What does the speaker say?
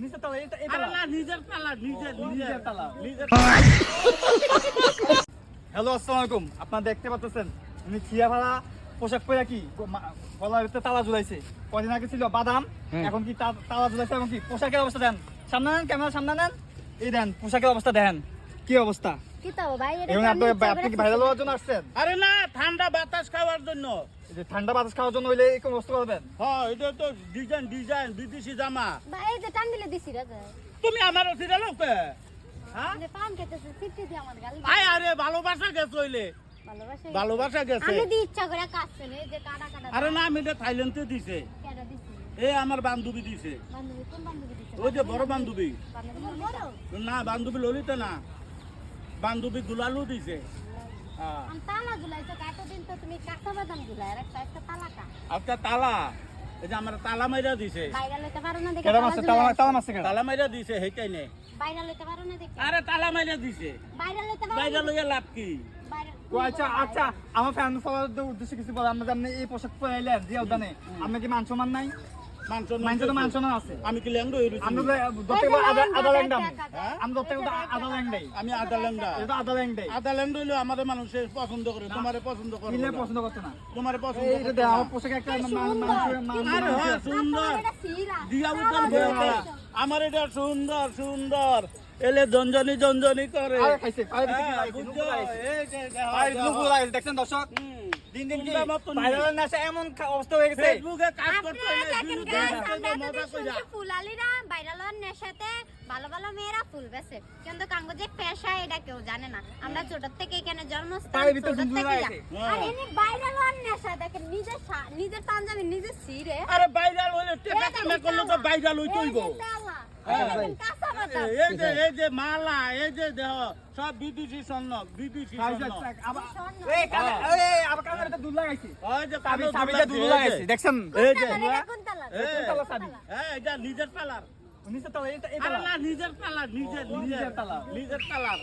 নিচের তলা এটা আরে না নিজের তালা নিজের তালা। নিজের হ্যালো আসসালামু আলাইকুম। আপনারা দেখতে পাচ্ছেন উনি ছিয়াভাড়া পোশাক পরে কি গলার ভিতরে তালা ঝুলাইছে। কদিন আগে ছিল বাদাম, এখন কি তালা ঝুলাইছে এবং কি পোশাকের অবস্থা দেন। সামনে নেন, ক্যামেরা সামনে নেন, এই দেন পোশাকের অবস্থা দেখেন কি অবস্থা। কি তো ভাই এবং আপনি কি ভাইরাল হওয়ার জন্য আসছেন? আরে না ঠান্ডা বাতাস খাওয়ার জন্য। এই যে ঠান্ডা বাতাস খাওয়ার জন্য হইলে এরকম অবস্থা করবেন। হ্যাঁ এটা তো ডিজাইন বিদেশি জামা। ভাই এই যে টান দিলে দিছি রাজা তুমি আমার অসিরা লোকে হ্যাঁ মানে পান খেতেছে সিটি দি আমার গাল আয় আরে ভালোবাসা গেছে হইলে ভালোবাসা গেছে। আমি দি ইচ্ছা করে কাটছে না এই যে কাটা কাটা আরে না আমি এটা থাইল্যান্ডে দিছে কেডা দিছি এ আমার বান্ধবী দিছে বান্ধবী কোন বান্ধবী দিছে ওই যে বড় বান্ধবী বান্ধবী বড় না বান্ধবী ললিতা না বান্ধবী দুলালু দিছে হ্যাঁ আমি তালা ঝুলাইছো কতদিন তো তুমি কাঁচা বাদাম ঝুলাই আর একটা তালা কা একটা তালা এই যে আমার তালা মাইরা দিছে বাইরে লইতে পারো না দেখে কেডা মারছে তালা মারছে কেডা? তালা মাইরা দিছে হেইটাই নে বাইরে লইতে পারো না দেখে আরে তালা মাইরা দিছে বাইরে লইতে পারো বাইরে লইয়া লাভ কি বাইরে ও আচ্ছা আচ্ছা, আমার ফ্যান ফলোয়ারদের উদ্দেশ্যে কিছু বলা। আমরা আপনি এই পোশাক পরে এলেন জিয়া উদ্যানে, আপনি কি মান সম্মান নাই? মানছে তো মান সম্মান আছে। আমি কি ল্যাংডো হইছি আমরা দত্তে আদা ল্যাংডা, আমরা দত্তে আদা ল্যাংডাই, আমি আদা ল্যাংডা এটা আদা ল্যাংডাই। আদা ল্যাংডা হইলো আমাদের মানুষে পছন্দ করে তোমারে পছন্দ করে কিলে পছন্দ করতে না। তোমারে পছন্দ এইটা দেখ আমার পোশাকে একটা আরে হ্যাঁ সুন্দর এটা সিরা দিয়া উদ্যান বইটা আমার এটা সুন্দর সুন্দর এলে জঞ্জনি করে আরে খাইছে আরে হ্যাঁ, বুঝছো? এই যে দেখো, আরে দেখো। লুকু লাগাইছে দেখছেন দর্শক, হুম। দিন দিন কি সুন্দর মতন ভাইরাল নেশা এমন অবস্থা হয়ে গেছে। ফেসবুকে কাজ করতে হলে দেখেন ভিউ গাইস দেখতে আমরা হবে, তো মজা কইরা। শুনছি ফুলালিরা ভাইরাল হওয়ার নেশাতে ভালো ভালো মেয়েরা ফুল বেছে কিন্তু কাঙ্গ যে পেশা এটা কেউ জানে না আমরা ছোট থেকে এখানে জন্মস্থান পায়ের ভিতর ছোট ঝুমঝুম থেকে লাগাইছে। আর এনে ভাইরাল হওয়ার নেশা দেখেন নিজের পাঞ্জাবি নিজে ছিঁড়ে আরে ভাইরাল হইলে টেকা কামে করলে তো ভাইরাল হইতে হইব এই যে মালা এই যে দেহ সব বিদেশি স্বর্ণ বিদেশি স্বর্ণ এই কানে এই আবার কানের ভিতর দুধ লাগাইছে। ওই যে কালো চাবিটা দুধ লাগাইছে দেখছেন। এই যে তালা চাবি। হ্যাঁ এটা নিজের পালার নিচে তলা এটা আরে না নিজের পালার নিজের নিজের তালা। নিজের পালার